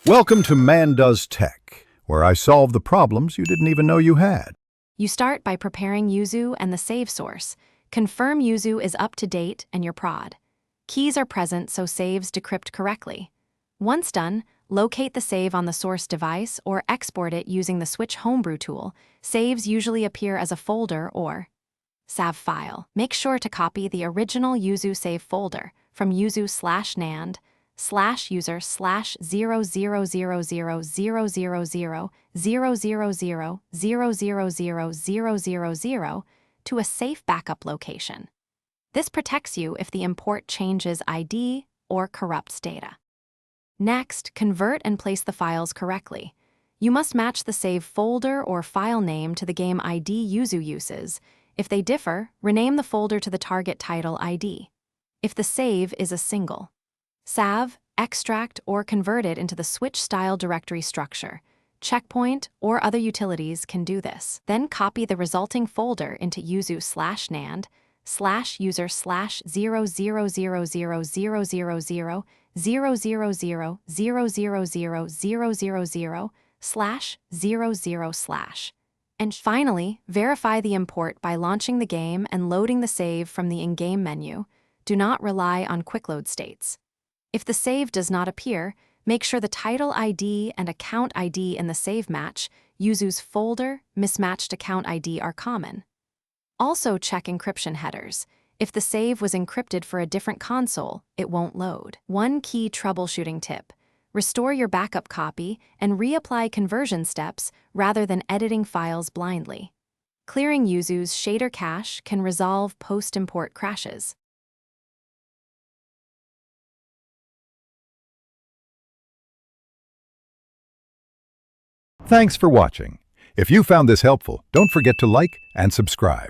Welcome to Man Does Tech, where I solve the problems you didn't even know you had. You start by preparing Yuzu and the save source. Confirm Yuzu is up to date and your prod. Keys are present so saves decrypt correctly. Once done, locate the save on the source device or export it using the Switch Homebrew tool. Saves usually appear as a folder or SAV file. Make sure to copy the original Yuzu save folder from yuzu/user/000000000000000 to a safe backup location. This protects you if the import changes ID or corrupts data. Next, convert and place the files correctly. You must match the save folder or file name to the game ID Yuzu uses. If they differ, rename the folder to the target title ID. If the save is a single SAV, extract, or convert it into the Switch-style directory structure. Checkpoint or other utilities can do this. Then copy the resulting folder into yuzu/user/0000000000000/000/000/. And finally, verify the import by launching the game and loading the save from the in-game menu. Do not rely on quick-load states. If the save does not appear, make sure the title ID and account ID in the save match. Yuzu's folder, mismatched account ID are common. Also check encryption headers. If the save was encrypted for a different console, it won't load. One key troubleshooting tip: restore your backup copy and reapply conversion steps rather than editing files blindly. Clearing Yuzu's shader cache can resolve post-import crashes. Thanks for watching. If you found this helpful, don't forget to like and subscribe.